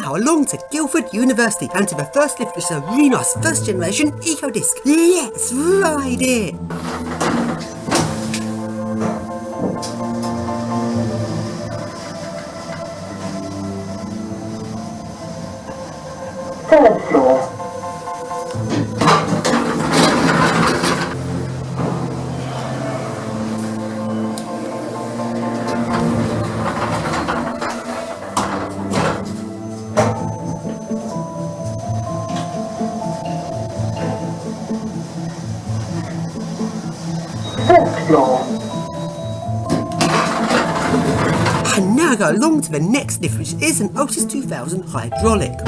now along to Guildford University and to the first lift, which is a really nice first generation eco disc. Let's ride it! Third floor. Fifth floor. And now go along to the next lift, which is an Otis 2000 hydraulic.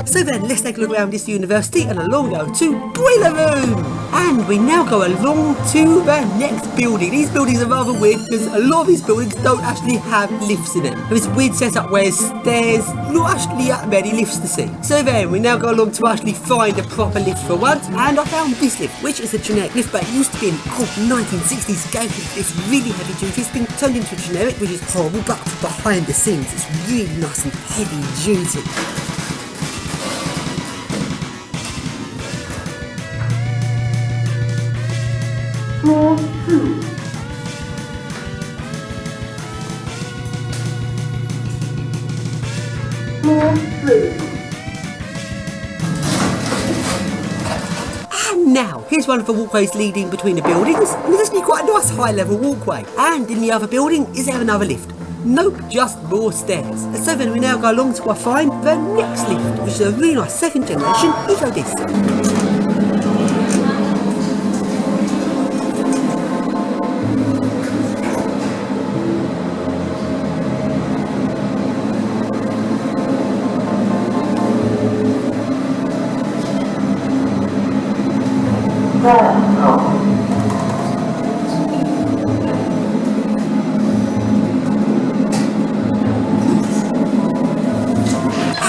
So then, let's take a look around this university and along go to Boiler Room! And we now go along to the next building. These buildings are rather weird because a lot of these buildings don't actually have lifts in them. There's a weird setup where there's not actually that many lifts to see. So then, we now go along to actually find a proper lift for once, and I found this lift, which is a generic lift, but it used to be an old 1960s gang lift. It's really heavy duty. It's been turned into a generic, which is horrible, but behind the scenes, it's really nice and heavy duty. Floor 2. Floor 3. And now, here's one of the walkways leading between the buildings, and there's actually quite a nice high-level walkway. And in the other building, is there another lift? Nope, just more stairs. And so then we now go along to find the next lift, which is a really nice second generation eco disc.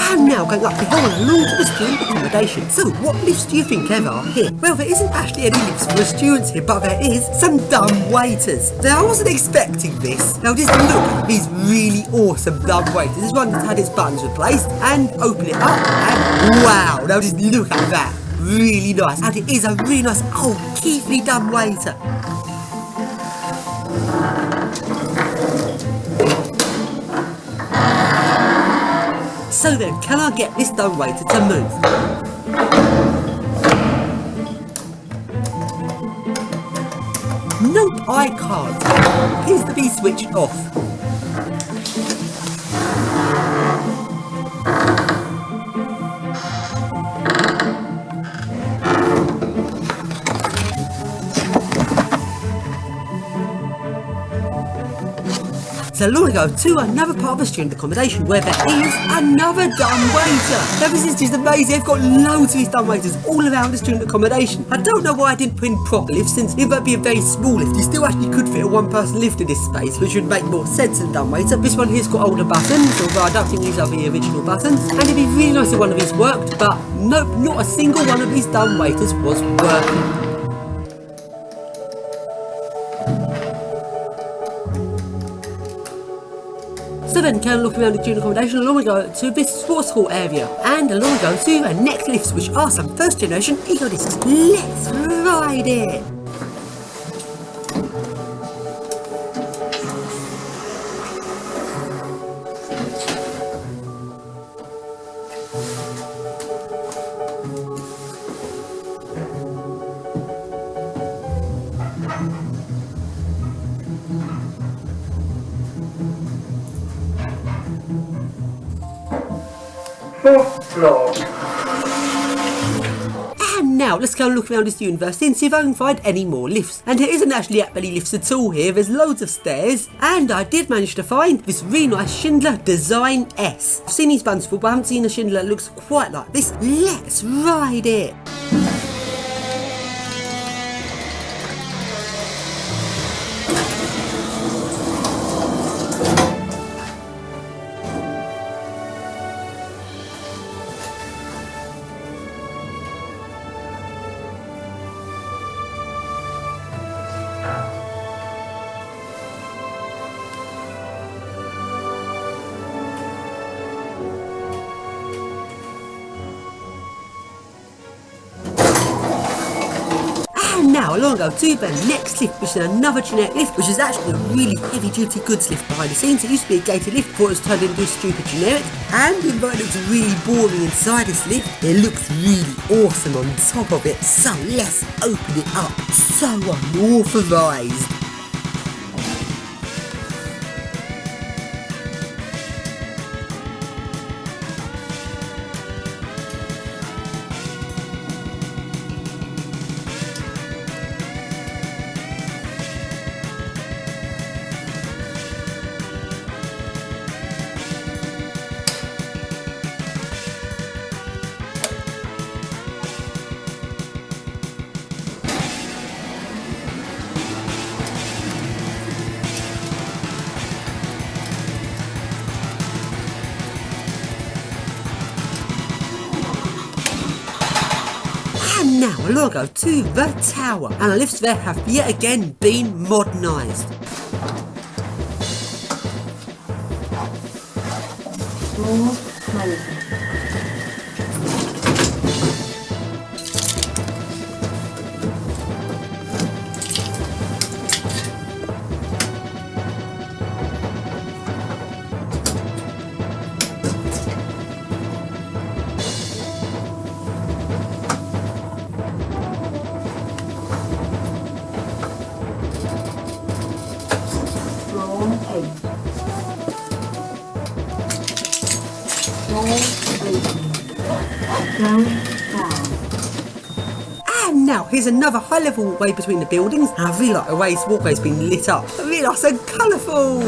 And now going up the hill and along to the student accommodation. So what lifts do you think there are here? Well, there isn't actually any lifts for the students here, but there is some dumb waiters. Now I wasn't expecting this. Now just look at these really awesome dumb waiters. This one has had its buttons replaced, and open it up, and wow, now just look at that. Really nice, and it is a really nice old keefly dumb waiter. So then, can I get this dumb waiter to move? Nope, I can't. Appears to be switched off. So along we go to another part of the student accommodation where there is another dumb waiter. Now this is just amazing. They've got loads of these dumb waiters all around the student accommodation. I don't know why I didn't put in proper lifts, since it might be a very small lift. You still actually could fit a one-person lift in this space, which would make more sense than dumb waiter. This one here's got older buttons, although I don't think these are the original buttons. And it'd be really nice if one of these worked, but nope, not a single one of these dumb waiters was working. So then, can I look around the student accommodation? Along we go to this sports hall area, and along we go to the next lifts, which are some first generation eco discs. Let's ride it! Fourth floor. And now let's go and look around this university and see if I can find any more lifts. And there isn't actually that many lifts at all here, there's loads of stairs. And I did manage to find this really nice Schindler Design S. I've seen these buns before, but I haven't seen a Schindler that looks quite like this. Let's ride it. And now along I go to the next lift, which is another generic lift, which is actually a really heavy duty goods lift behind the scenes. It used to be a gated lift before it was turned into a stupid generic, and even though it looks really boring inside this lift, it looks really awesome on top of it. So let's open it up. So unauthorized. And now along I go to the tower, and the lifts there have yet again been modernised. Floor closing. Floor 8. Floor 18. Go down. And now here's another high level walkway between the buildings, and I really like the way this walkway's been lit up. I really like so colourful.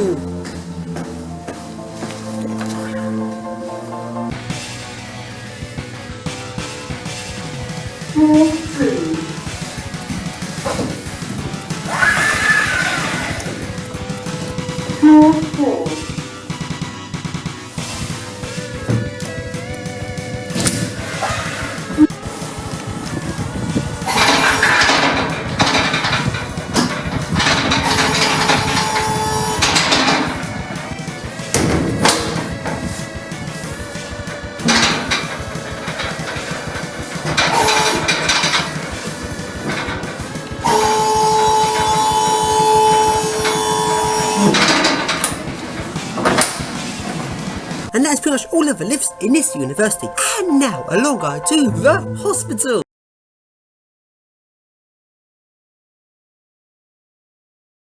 Floor 3. Floor 4. And that's pretty much all of the lifts in this university. And now along I go to the hospital.